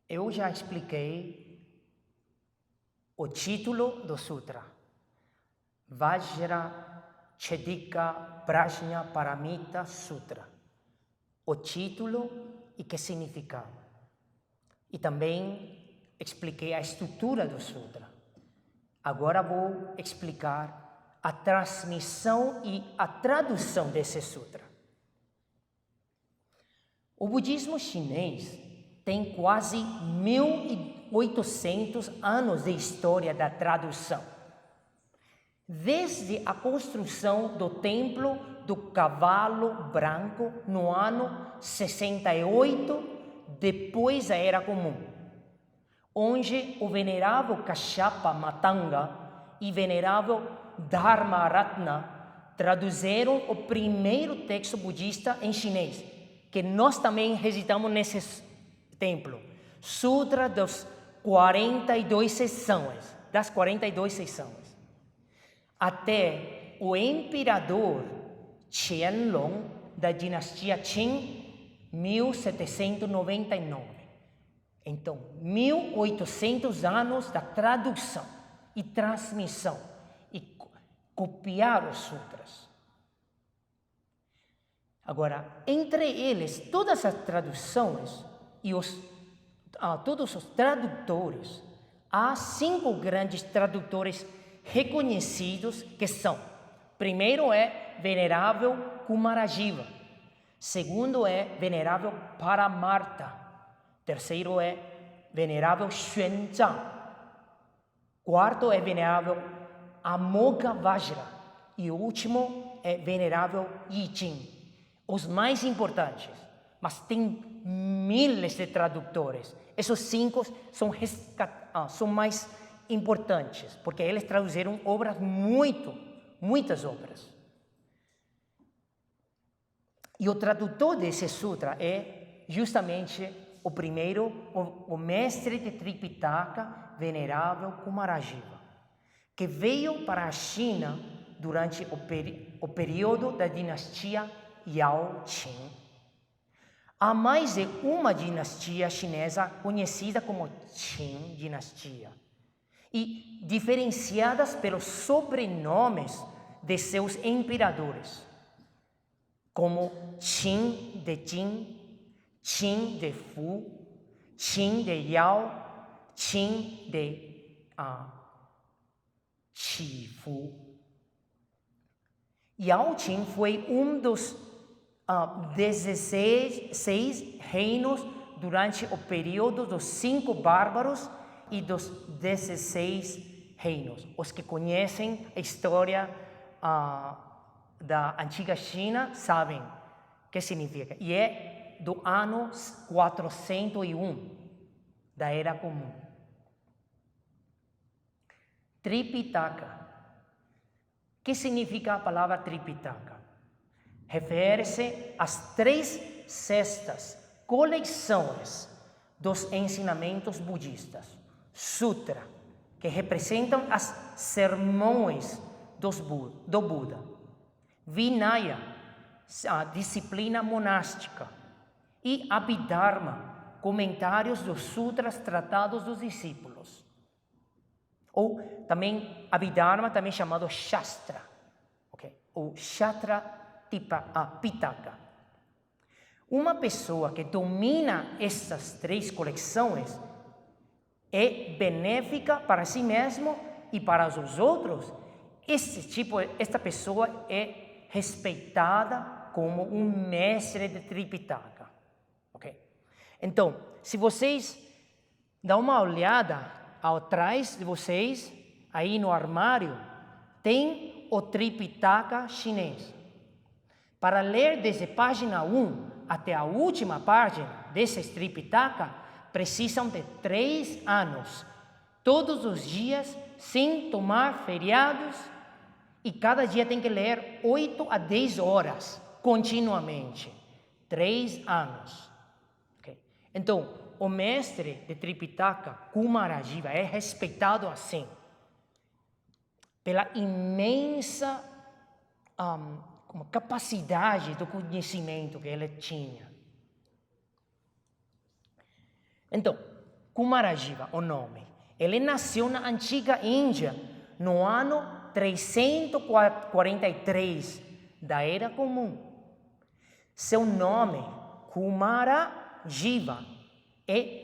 Eu já expliquei o título do sutra. Vajrachedika Prajna Paramita Sutra. O título e que significa. E também expliquei a estrutura do sutra. Agora vou explicar a transmissão e a tradução desse sutra. O budismo chinês tem quase 1.800 anos de história da tradução. Desde a construção do Templo do Cavalo Branco no ano 68, depois da Era Comum, onde o venerável Kashyapa Matanga e venerável Dharmaratna traduziram o primeiro texto budista em chinês, que nós também recitamos nesse templo, Sutra das 42 sessões, até o imperador Qianlong da dinastia Qin, 1799. Então, 1.800 anos da tradução e transmissão e copiar os sutras. Agora, entre eles, todas as traduções e todos os tradutores, há 5 grandes tradutores reconhecidos que são: primeiro é venerável Kumarajiva, segundo é venerável Paramartha, terceiro é venerável Xuanzang, quarto é venerável Amoghavajra e o último é venerável Yijing. Os mais importantes, mas tem milhares de tradutores. Esses 5 são mais importantes, porque eles traduziram obras muitas obras. E o tradutor desse sutra é justamente o primeiro, o mestre de Tripitaka, venerável Kumarajiva, que veio para a China durante o período da dinastia Yao Qin. Há mais de uma dinastia chinesa conhecida como Qin dinastia e diferenciadas pelos sobrenomes de seus imperadores, como Qin de Jin, Qin de Fu, Qin de Yao, Qin de Qifu. Yao Qin foi um dos 16 reinos durante o período dos 5 bárbaros e dos 16 reinos. Os que conhecem a história da antiga China sabem o que significa. E é do ano 401 da Era Comum. Tripitaka. O que significa a palavra Tripitaka? Refere-se às 3 cestas coleções dos ensinamentos budistas. Sutra, que representam as sermões do Buda. Vinaya, a disciplina monástica. E Abhidharma, comentários dos sutras tratados dos discípulos. Ou também, Abhidharma, também chamado Shastra, okay? Ou Shastra Pitaka. Uma pessoa que domina essas 3 coleções é benéfica para si mesmo e para os outros. Esta pessoa é respeitada como um mestre de Tripitaka. Okay? Então, se vocês dão uma olhada atrás de vocês, aí no armário, tem o Tripitaka chinês. Para ler desde página 1 até a última página desse Tripitaka, precisam de 3 anos, todos os dias, sem tomar feriados, e cada dia tem que ler 8 a 10 horas, continuamente. 3 anos. Okay? Então, o mestre de Tripitaka, Kumarajiva, é respeitado assim, pela imensa uma capacidade do conhecimento que ele tinha. Então, Kumarajiva, o nome, ele nasceu na antiga Índia, no ano 343 da Era Comum. Seu nome, Kumarajiva, é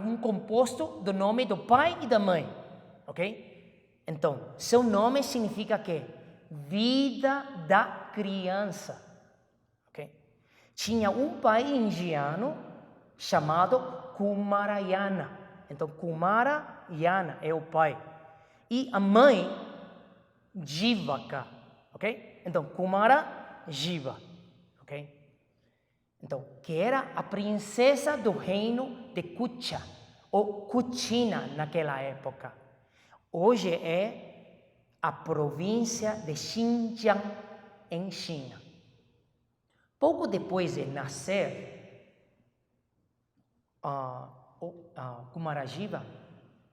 um composto do nome do pai e da mãe, ok? Então, seu nome significa que vida da criança, ok? Tinha um pai indiano chamado Kumarayana. Então, Kumarayana é o pai. E a mãe, Jivaka, ok? Então, Kumarajiva, ok? Então, que era a princesa do reino de Kucha, ou Kuchina naquela época. Hoje é a província de Xinjiang, em China. Pouco depois de nascer, Kumarajiva,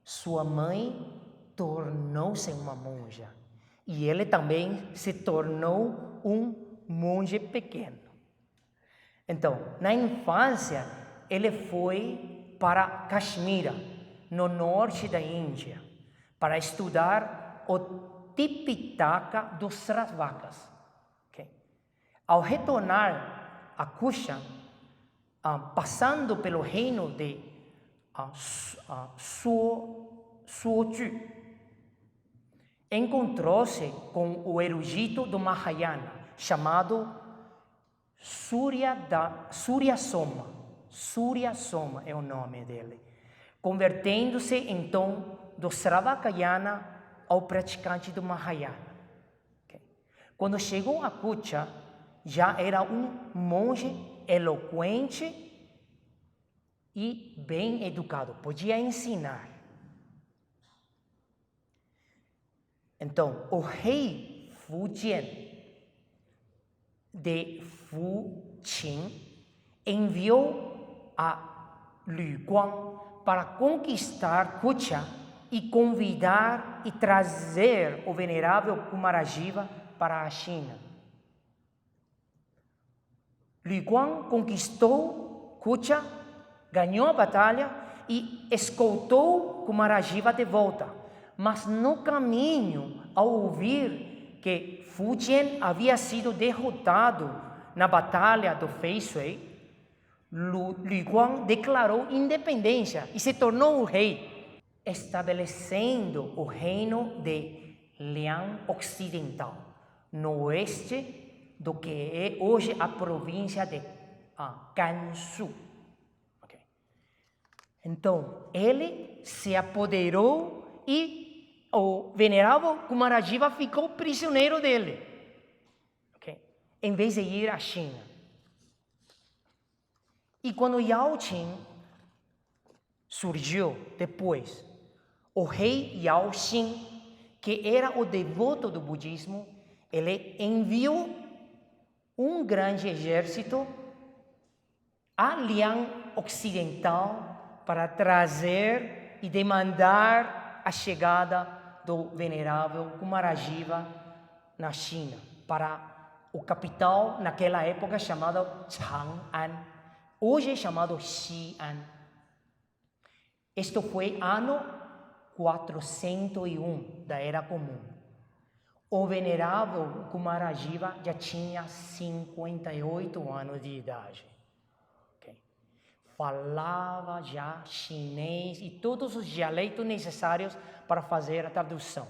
sua mãe tornou-se uma monja. E ele também se tornou um monge pequeno. Então, na infância, ele foi para Caxemira, no norte da Índia, para estudar o Tipitaka dos Sravakas. Okay? Ao retornar a Kusha, passando pelo reino de Suoju, encontrou-se com o erudito do Mahayana, chamado Surya Soma. Surya Soma é o nome dele. Convertendo-se então do Sravakayana ao praticante do Mahayana. Okay. Quando chegou a Kucha, já era um monge eloquente e bem educado, podia ensinar. Então, o rei Fujian de Fuqin enviou a Lü Guang para conquistar Kucha e convidar e trazer o venerável Kumarajiva para a China. Lü Guang conquistou Kucha, ganhou a batalha e escoltou Kumarajiva de volta. Mas no caminho, ao ouvir que Fujian havia sido derrotado na batalha do Fei Shui, Lü Guang declarou independência e se tornou o rei, estabelecendo o reino de Liang Ocidental, no oeste do que é hoje a província de Gansu. Okay. Então, ele se apoderou e o venerável Kumarajiva ficou prisioneiro dele, okay? Em vez de ir à China. E quando Yao Qin surgiu depois, o rei Yao Xin, que era o devoto do budismo, ele enviou um grande exército a Liang Ocidental para trazer e demandar a chegada do venerável Kumarajiva na China, para o capital naquela época chamado Chang'an, hoje é chamado Xi'an. Isto foi ano 401 da Era Comum. O venerável Kumarajiva já tinha 58 anos de idade. Okay? Falava já chinês e todos os dialetos necessários para fazer a tradução.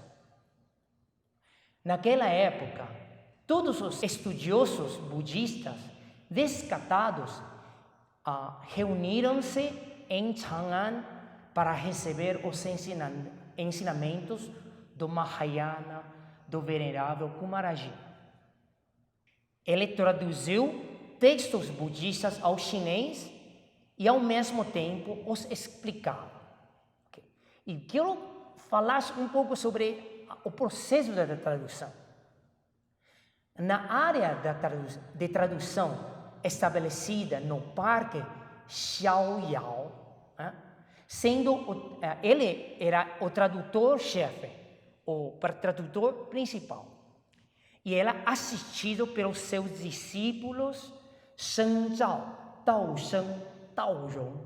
Naquela época, todos os estudiosos budistas descatados reuniram-se em Chang'an para receber os ensinamentos do Mahayana, do venerável Kumarajiva. Ele traduziu textos budistas ao chinês e, ao mesmo tempo, os explicava. Okay. E quero falar um pouco sobre o processo da tradução. Na área de tradução estabelecida no Parque Xiaoyao, ele era o tradutor-chefe, o tradutor principal. E ela assistido pelos seus discípulos Shen Zhao, Dao Shen, Dao Rong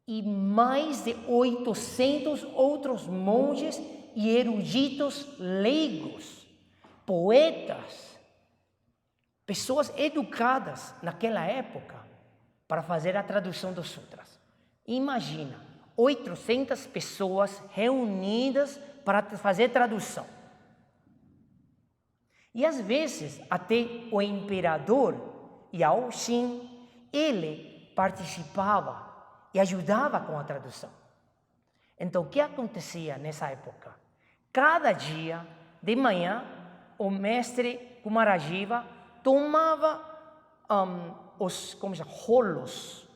e mais de 800 outros monges e eruditos leigos, poetas, pessoas educadas naquela época para fazer a tradução dos sutras. Imagina, 800 pessoas reunidas para fazer tradução. E às vezes até o imperador Yao Xin, ele participava e ajudava com a tradução. Então, o que acontecia nessa época? Cada dia, de manhã, o mestre Kumarajiva tomava rolos,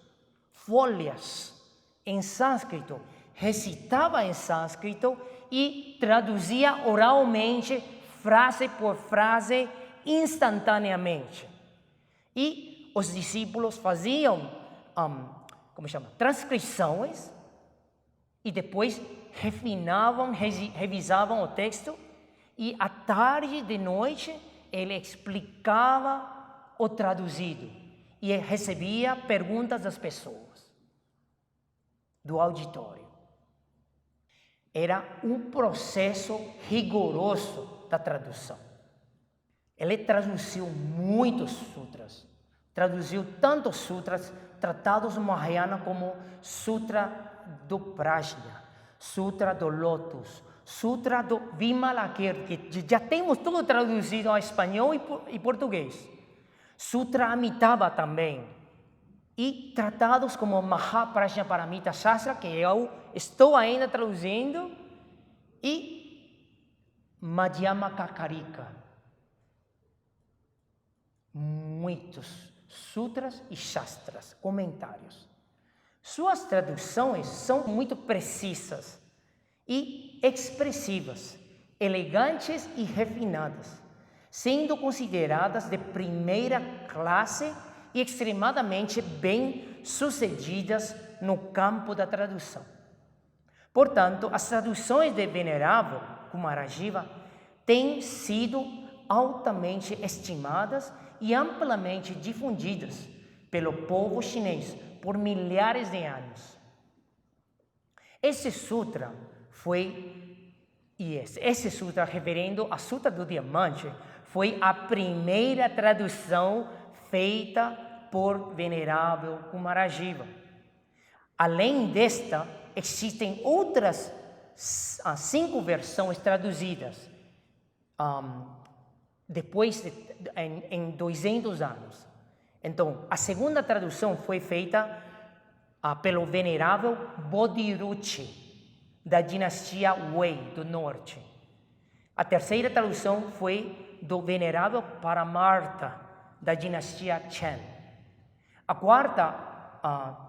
folhas em sânscrito, recitava em sânscrito e traduzia oralmente, frase por frase, instantaneamente. E os discípulos faziam transcrições e depois refinavam, revisavam o texto e à tarde de noite ele explicava o traduzido e recebia perguntas das pessoas, do auditório. Era um processo rigoroso da tradução. Ele traduziu muitos sutras, traduziu tantos sutras, tratados Mahayana como Sutra do Prajna, Sutra do Lótus, Sutra do Vimalakirti, que já temos tudo traduzido ao espanhol e português. Sutra Amitabha também. E tratados como Mahaprajnaparamita Shastra, que eu estou ainda traduzindo, e Madhyamaka Karika. Muitos sutras e shastras, comentários. Suas traduções são muito precisas e expressivas, elegantes e refinadas, sendo consideradas de primeira classe e extremadamente bem sucedidas no campo da tradução. Portanto, as traduções de Venerável Kumarajiva têm sido altamente estimadas e amplamente difundidas pelo povo chinês por milhares de anos. Esse sutra referendo a Sutra do Diamante, foi a primeira tradução feita por Venerável Kumarajiva. Além desta, existem outras 5 versões traduzidas depois em 200 anos. Então, a segunda tradução foi feita pelo Venerável Bodhiruchi, da dinastia Wei do norte. A terceira tradução foi do Venerável Paramartha, da dinastia Chen. A quarta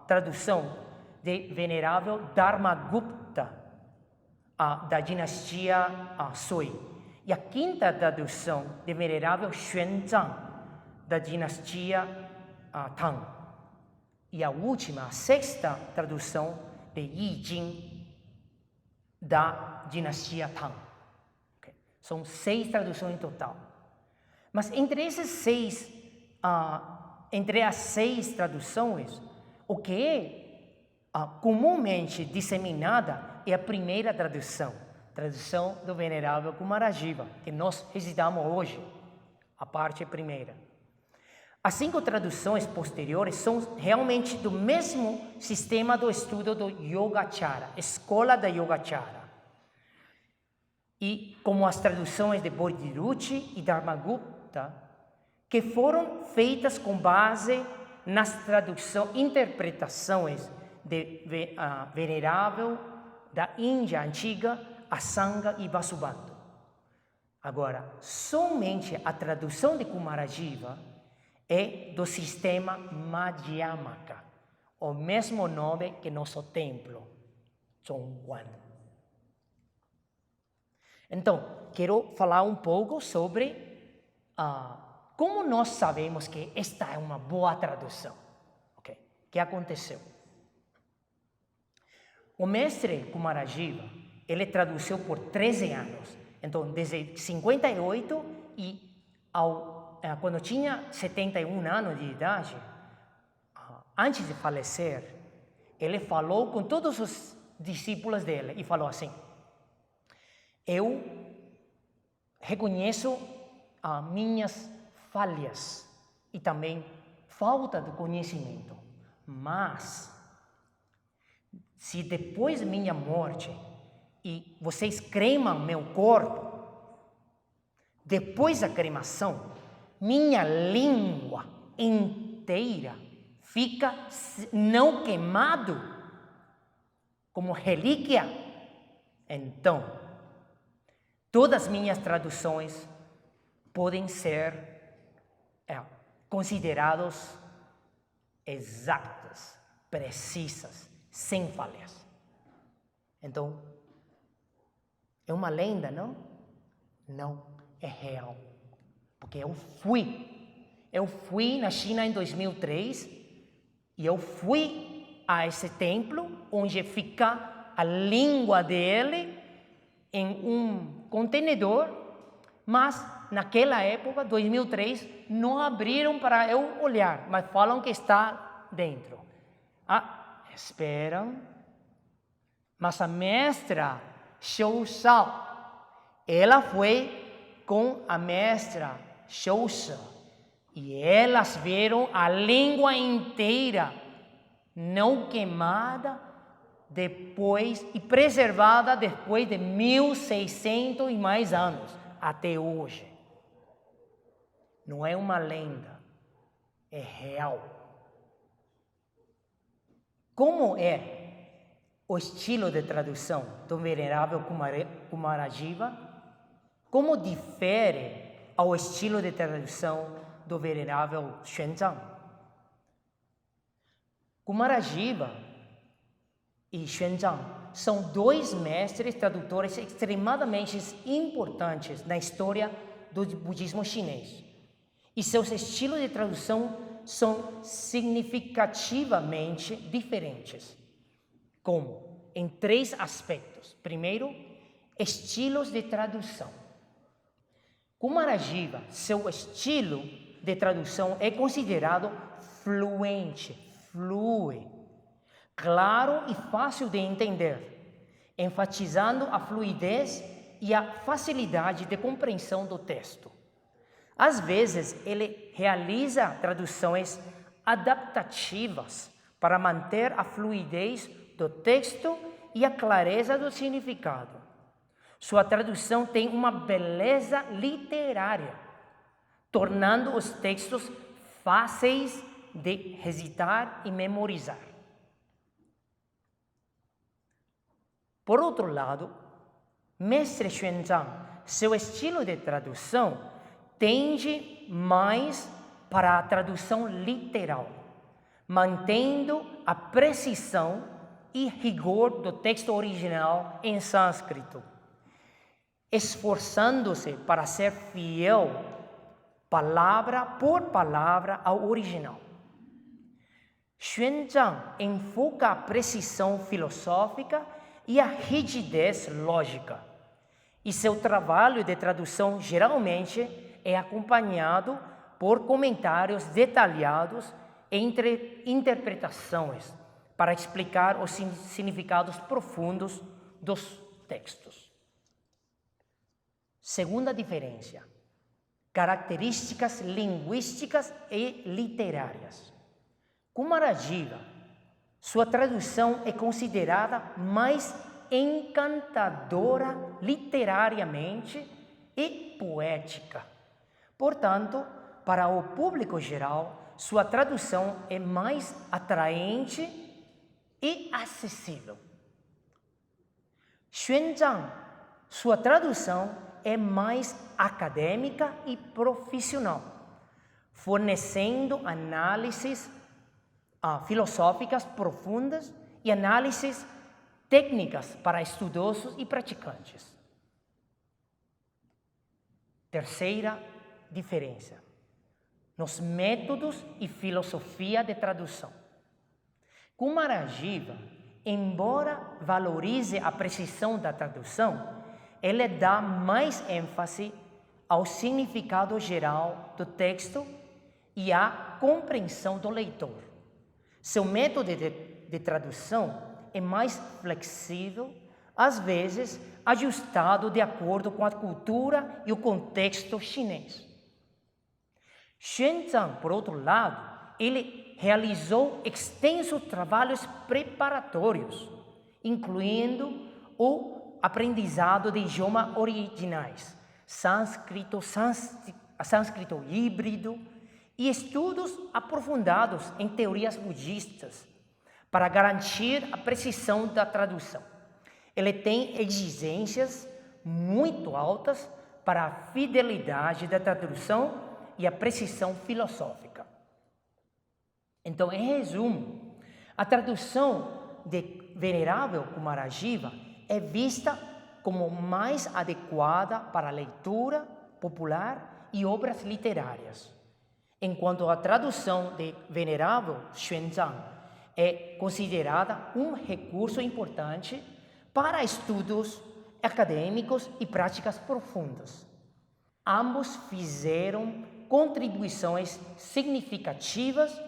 tradução de Venerável Dharmagupta, da dinastia Sui. E a quinta tradução de Venerável Xuanzang, da dinastia Tang. E a última, a sexta tradução de Yi Jing, da dinastia Tang. Okay. São 6 traduções em total. Mas entre as 6 traduções, o que é comumente disseminada é a primeira tradução do Venerável Kumarajiva, que nós recitamos hoje, a parte primeira. As 5 traduções posteriores são realmente do mesmo sistema do estudo do Yogacara, escola da Yogacara. E como as traduções de Bodhiruchi e Dharmagupta, que foram feitas com base nas interpretações de Venerável da Índia antiga, Asanga e Vasubandhu. Agora, somente a tradução de Kumarajiva é do sistema Madhyamaka, o mesmo nome que nosso templo, Zhongguan. Então, quero falar um pouco sobre como nós sabemos que esta é uma boa tradução. Okay? O que aconteceu? O mestre Kumarajiva, ele traduziu por 13 anos. Então, desde 58, e quando tinha 71 anos de idade, antes de falecer, ele falou com todos os discípulos dele e falou assim: eu reconheço as minhas falhas e também falta de conhecimento, mas se depois da minha morte e vocês cremam meu corpo, depois da cremação, minha língua inteira fica não queimado como relíquia. Então, todas as minhas traduções podem ser consideradas exatas, precisas, sem falhas. Então, é uma lenda, não? Não, é real. Porque eu fui na China em 2003 e eu fui a esse templo onde fica a língua dele em um contenedor, mas naquela época, 2003, não abriram para eu olhar, mas falam que está dentro. Esperam. Mas a mestra Xiu Shao, ela foi com a mestra Xiu She, e elas viram a língua inteira não queimada depois e preservada depois de 1600 e mais anos, até hoje. Não é uma lenda, é real. Como é o estilo de tradução do venerável Kumarajiva? Como difere ao estilo de tradução do venerável Xuanzang? Kumarajiva e Xuanzang são dois mestres tradutores extremamente importantes na história do budismo chinês. E seus estilos de tradução são significativamente diferentes. Como? Em 3 aspectos. Primeiro, estilos de tradução. Kumarajiva, seu estilo de tradução é considerado fluente, flui, claro e fácil de entender, enfatizando a fluidez e a facilidade de compreensão do texto. Às vezes, ele realiza traduções adaptativas para manter a fluidez do texto e a clareza do significado. Sua tradução tem uma beleza literária, tornando os textos fáceis de recitar e memorizar. Por outro lado, Mestre Xuanzang, seu estilo de tradução tende mais para a tradução literal, mantendo a precisão e rigor do texto original em sânscrito, esforçando-se para ser fiel, palavra por palavra, ao original. Xuanzang enfoca a precisão filosófica e a rigidez lógica, e seu trabalho de tradução geralmente é acompanhado por comentários detalhados entre interpretações para explicar os significados profundos dos textos. Segunda diferença: características linguísticas e literárias. Kumarajiva, sua tradução é considerada mais encantadora literariamente e poética. Portanto, para o público geral, sua tradução é mais atraente e acessível. Xuanzang, sua tradução é mais acadêmica e profissional, fornecendo análises filosóficas profundas e análises técnicas para estudiosos e praticantes. Terceira diferença: nos métodos e filosofia de tradução. Kumarajiva, embora valorize a precisão da tradução, ele dá mais ênfase ao significado geral do texto e à compreensão do leitor. Seu método de tradução é mais flexível, às vezes ajustado de acordo com a cultura e o contexto chinês. Xuanzang, por outro lado, ele realizou extensos trabalhos preparatórios, incluindo o aprendizado de idiomas originais, sânscrito híbrido e estudos aprofundados em teorias budistas para garantir a precisão da tradução. Ele tem exigências muito altas para a fidelidade da tradução e a precisão filosófica. Então, em resumo, a tradução de Venerável Kumarajiva é vista como mais adequada para a leitura popular e obras literárias, enquanto a tradução de Venerável Xuanzang é considerada um recurso importante para estudos acadêmicos e práticas profundas. Ambos fizeram contribuições significativas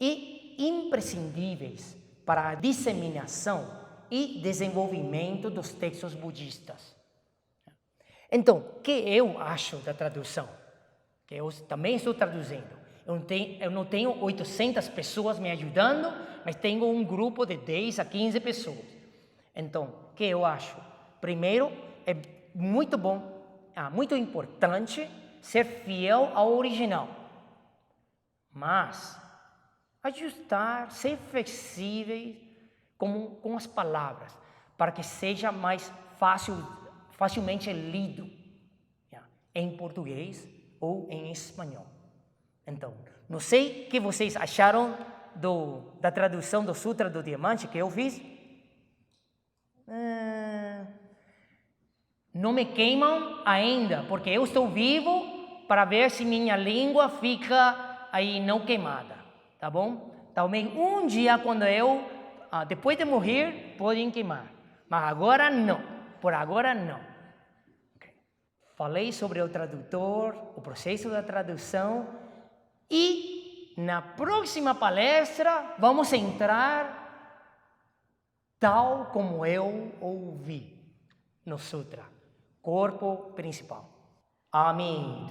e imprescindíveis para a disseminação e desenvolvimento dos textos budistas. Então, o que eu acho da tradução? Que eu também estou traduzindo. Eu não tenho 800 pessoas me ajudando, mas tenho um grupo de 10 a 15 pessoas. Então, o que eu acho? Primeiro, é muito bom, muito importante ser fiel ao original. Mas ajustar, ser flexível com as palavras, para que seja mais facilmente lido em português ou em espanhol. Então, não sei o que vocês acharam da tradução do Sutra do Diamante que eu fiz. Não me queimam ainda, porque eu estou vivo para ver se minha língua fica aí não queimada, tá bom? Talvez um dia, quando depois de morrer, podem queimar, mas agora não, por agora não. Okay. Falei sobre o tradutor, o processo da tradução, e na próxima palestra vamos entrar tal como eu ouvi no Sutra, corpo principal. Amém.